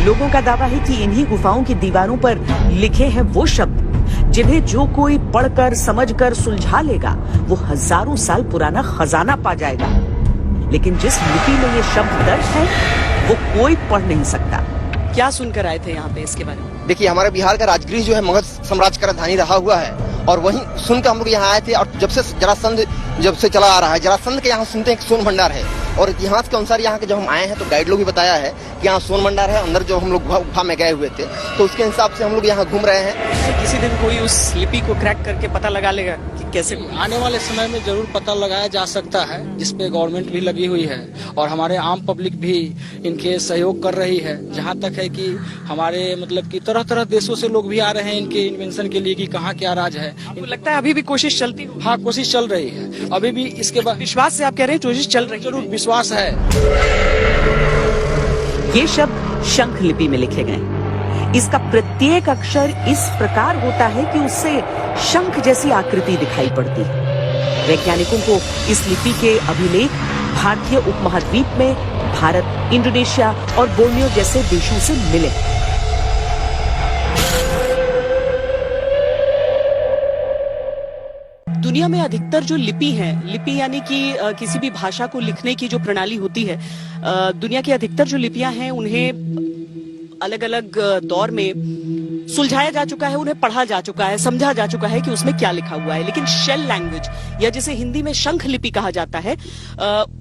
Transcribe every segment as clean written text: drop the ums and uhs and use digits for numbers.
लोगों का दावा है कि इन्हीं गुफाओं की दीवारों पर लिखे हैं वो शब्द जिन्हें जो कोई पढ़कर समझकर सुलझा लेगा वो हजारों साल पुराना खजाना पा जाएगा। लेकिन जिस लिपि में ये शब्द दर्ज है वो कोई पढ़ नहीं सकता। क्या सुनकर आए थे यहाँ पे इसके बारे में? देखिए, हमारे बिहार का राजगृह जो है मगध साम्राज्य का राजधानी रहा हुआ है और वहीं सुनकर हम लोग यहाँ आए थे। और जब से जरासंध जब से चला आ रहा है, जरासंध के यहाँ सुनते हैं कि सोन भंडार है और इतिहास के अनुसार यहाँ के जब हम आए हैं तो गाइड लोग भी बताया है कि यहाँ सोन भंडार है। अंदर जो हम लोग गुफा में गए हुए थे तो उसके हिसाब से हम लोग यहाँ घूम रहे हैं। किसी दिन कोई उस लिपि को क्रैक करके पता लगा लेगा कि कैसे? आने वाले समय में जरूर पता लगाया जा सकता है, जिसपे गवर्नमेंट भी लगी हुई है और हमारे आम पब्लिक भी इनके सहयोग कर रही है। जहाँ तक है कि हमारे मतलब कि तरह तरह देशों से लोग भी आ रहे हैं इनके इन्वेंशन के लिए कि कहाँ क्या राज है। आपको लगता है अभी भी कोशिश चलती है? हाँ, कोशिश चल रही है अभी भी। इसके बाद विश्वास से आप कह रहे हैं कोशिश चल रही है? जरूर विश्वास है। ये शब्द शंख लिपि में लिखे गए। इसका प्रत्येक अक्षर इस प्रकार होता है कि उससे शंख जैसी आकृति दिखाई पड़ती है। वैज्ञानिकों को इस लिपि के अभिलेख भारतीय उपमहाद्वीप में भारत, इंडोनेशिया और बोर्नियो जैसे देशों से मिले। दुनिया में अधिकतर जो लिपि है, लिपि यानी कि किसी भी भाषा को लिखने की जो प्रणाली होती है, दुनिया की अधिकतर जो लिपियां हैं उन्हें अलग अलग दौर में सुलझाया जा चुका है, उन्हें पढ़ा जा चुका है, समझा जा चुका है कि उसमें क्या लिखा हुआ है। लेकिन शेल लैंग्वेज या जिसे हिंदी में शंख लिपि कहा जाता है,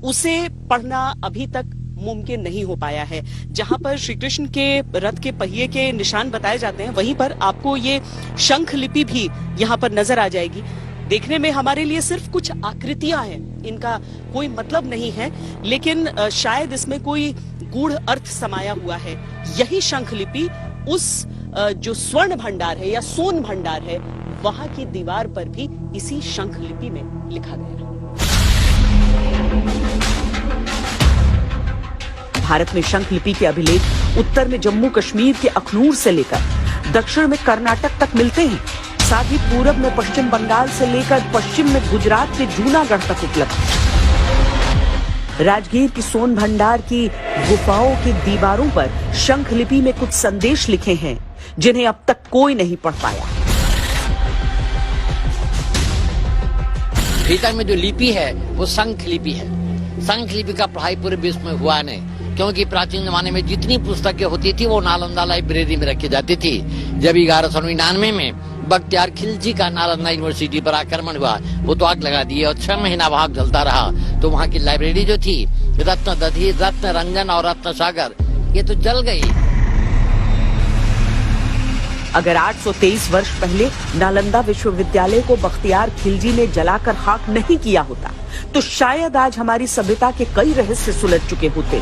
उसे पढ़ना अभी तक मुमकिन नहीं हो पाया है। जहां पर श्री कृष्ण के रथ के पहिए के निशान बताए जाते हैं, वहीं पर आपको ये शंख लिपि भी यहाँ पर नजर आ जाएगी। देखने में हमारे लिए सिर्फ कुछ आकृतियां हैं, इनका कोई मतलब नहीं है, लेकिन शायद इसमें कोई गूढ़ अर्थ समाया हुआ है। यही शंख लिपि उस जो स्वर्ण भंडार है या सोन भंडार है, वहां की दीवार पर भी इसी शंख लिपि में लिखा गया। भारत में शंख लिपि के अभिलेख उत्तर में जम्मू कश्मीर के अखनूर से लेकर दक्षिण में कर्नाटक तक मिलते हैं। साथ ही पूरब में पश्चिम बंगाल से लेकर पश्चिम में गुजरात के जूनागढ़ तक उपलब्ध। राजगीर की सोन भंडार की गुफाओं की दीवारों पर शंख लिपि में कुछ संदेश लिखे हैं जिन्हें अब तक कोई नहीं पढ़ पाया। भीतर में जो लिपि है वो शंख लिपि है। शंख लिपि का पढ़ाई पूरे विश्व में हुआ नहीं, क्योंकि प्राचीन जमाने में जितनी पुस्तकें होती थी वो नालंदा लाइब्रेरी में रखी जाती थी। जब 1199 में बख्तियार खिलजी का नालंदा यूनिवर्सिटी पर आक्रमण हुआ, वो तो आग लगा दिए और 6 महीना वहां जलता रहा। तो वहां की लाइब्रेरी जो थी, रत्न दधी, रत्न रंजन और रत्न सागर, ये तो जल गई। अगर 823 वर्ष पहले नालंदा विश्वविद्यालय को बख्तियार खिलजी ने जलाकर खाक नहीं किया होता तो शायद आज हमारी सभ्यता के कई रहस्य सुलझ चुके होते।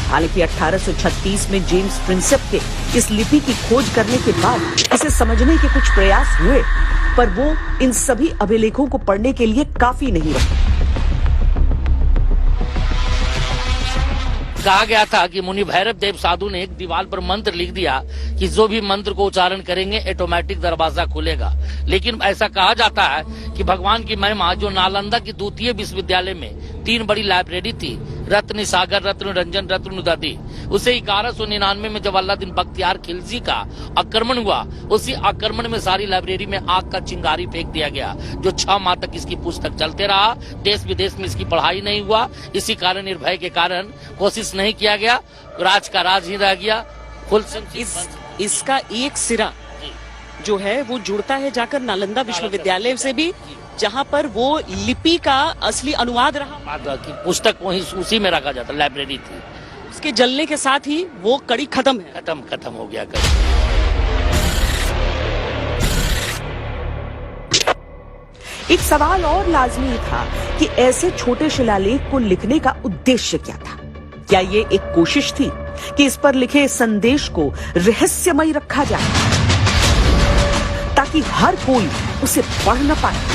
हालांकि 1836 में जेम्स प्रिंसेप के इस लिपि की खोज करने के बाद इसे समझने के कुछ प्रयास हुए, पर वो इन सभी अभिलेखों को पढ़ने के लिए काफी नहीं रहा। कहा गया था कि मुनि भैरव देव साधु ने एक दीवार पर मंत्र लिख दिया कि जो भी मंत्र को उच्चारण करेंगे ऑटोमेटिक दरवाजा खुलेगा। लेकिन ऐसा कहा जाता है कि भगवान की महिमा जो नालंदा की द्वितीय विश्वविद्यालय में 3 बड़ी लाइब्रेरी थी, रत्न सागर, रत्न रंजन, रत्न दधी, उसे 1199 में जब अल्लादीन बख्तियार खिलजी का आक्रमण हुआ, उसी आक्रमण में सारी लाइब्रेरी में आग का चिंगारी फेंक दिया गया, जो 6 माह तक इसकी पुस्तक चलते रहा। देश विदेश में इसकी पढ़ाई नहीं हुआ। इसी कारण, निर्भय के कारण कोशिश नहीं किया गया, राज का राज ही रह गया। इसका एक सिरा जो है वो जुड़ता है जाकर नालंदा विश्वविद्यालय से भी, जहां पर वो लिपि का असली अनुवाद रहा। पुस्तक वहीं उसी में रखा जाता, लाइब्रेरी थी। उसके जलने के साथ ही वो कड़ी खत्म है, खत्म हो गया। एक सवाल और लाजमी था कि ऐसे छोटे शिलालेख को लिखने का उद्देश्य क्या था? क्या ये एक कोशिश थी कि इस पर लिखे संदेश को रहस्यमय रखा जाए ताकि हर कोई उसे पढ़ न पाए?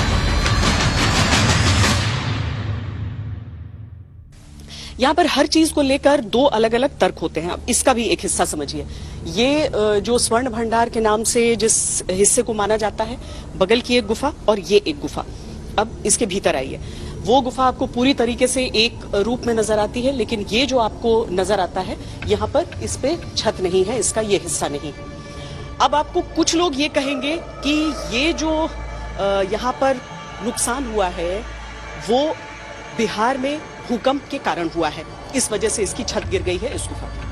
यहाँ पर हर चीज को लेकर 2 अलग अलग तर्क होते हैं। अब इसका भी एक हिस्सा समझिए। ये जो स्वर्ण भंडार के नाम से जिस हिस्से को माना जाता है, बगल की एक गुफा और ये एक गुफा। अब इसके भीतर आइए। वो गुफा आपको पूरी तरीके से एक रूप में नजर आती है, लेकिन ये जो आपको नजर आता है यहाँ पर, इस पे छत नहीं है, इसका ये हिस्सा नहीं। अब आपको कुछ लोग ये कहेंगे कि ये जो यहाँ पर नुकसान हुआ है वो बिहार में भूकंप के कारण हुआ है, इस वजह से इसकी छत गिर गई है इस गुफा की।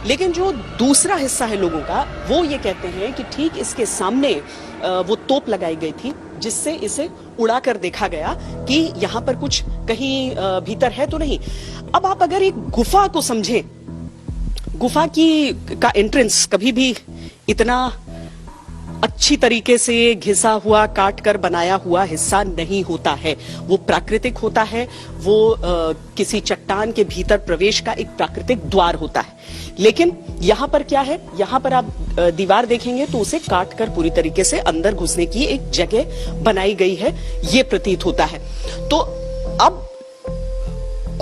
लेकिन जो दूसरा हिस्सा है लोगों का, वो ये कहते हैं कि ठीक इसके सामने वो तोप लगाई गई थी, जिससे इसे उड़ाकर देखा गया कि यहाँ पर कुछ कहीं भीतर है तो नहीं। अब आप अगर एक गुफा को समझें, गुफा का एंट्रेंस कभी भी इतना अच्छी तरीके से घिसा हुआ, काट कर बनाया हुआ हिस्सा नहीं होता है। वो प्राकृतिक होता है, वो किसी चट्टान के भीतर प्रवेश का एक प्राकृतिक द्वार होता है। लेकिन यहाँ पर क्या है, यहाँ पर आप दीवार देखेंगे तो उसे काट कर पूरी तरीके से अंदर घुसने की एक जगह बनाई गई है, ये प्रतीत होता है। तो अब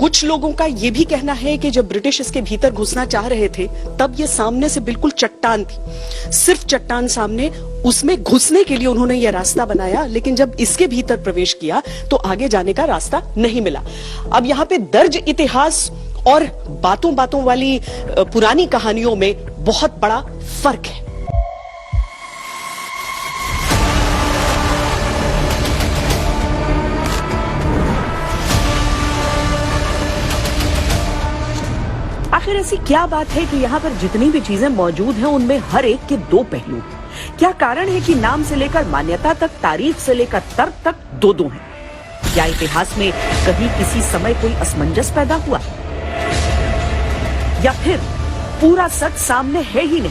कुछ लोगों का यह भी कहना है कि जब ब्रिटिश इसके भीतर घुसना चाह रहे थे, तब ये सामने से बिल्कुल चट्टान थी, सिर्फ चट्टान सामने, उसमें घुसने के लिए उन्होंने यह रास्ता बनाया, लेकिन जब इसके भीतर प्रवेश किया तो आगे जाने का रास्ता नहीं मिला। अब यहाँ पे दर्ज इतिहास और बातों बातों वाली पुरानी कहानियों में बहुत बड़ा फर्क है। आखिर ऐसी क्या बात है कि यहाँ पर जितनी भी चीजें मौजूद हैं उनमें हर एक के दो पहलू? क्या कारण है कि नाम से लेकर मान्यता तक, तारीख से लेकर तर्क तक दो हैं? क्या इतिहास में कहीं किसी समय कोई असमंजस पैदा हुआ, या फिर पूरा सच सामने है ही नहीं?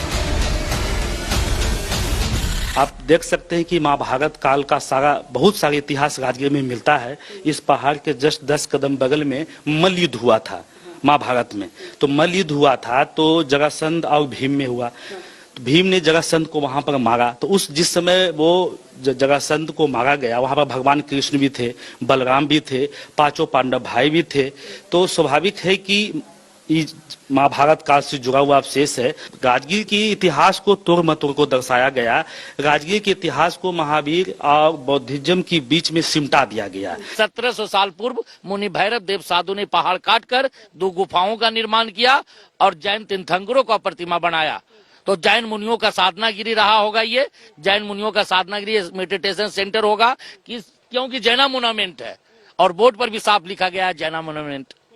आप देख सकते हैं कि महाभारत काल का बहुत सारा इतिहास राजगीर में मिलता है। इस पहाड़ के जस्ट 10 कदम बगल में मल्ल युद्ध हुआ था महाभारत में। तो मल्ल युद्ध हुआ था तो जरासंध और भीम में हुआ। तो भीम ने जरासंध को वहां पर मारा। तो जिस समय वो जरासंध को मारा गया, वहां पर भगवान कृष्ण भी थे, बलराम भी थे, 5 पांडव भाई भी थे। तो स्वाभाविक है कि महाभारत काल से जुड़ा हुआ अवशेष है। राजगीर की इतिहास को तोड़ मतोड़ को दर्शाया गया। राजगीर के इतिहास को महावीर और बौद्धिज्म के बीच में सिमटा दिया गया। 1700 साल पूर्व मुनि भैरव देव साधु ने पहाड़ काटकर 2 गुफाओं का निर्माण किया और जैन तीर्थंकरों का प्रतिमा बनाया। तो जैन मुनियों का साधनागिरी रहा होगा, ये जैन मुनियों का साधनागिरी मेडिटेशन सेंटर होगा, क्योंकि जैना मोनामेंट है और बोर्ड पर भी साफ लिखा गया है जैना मोनामेंट।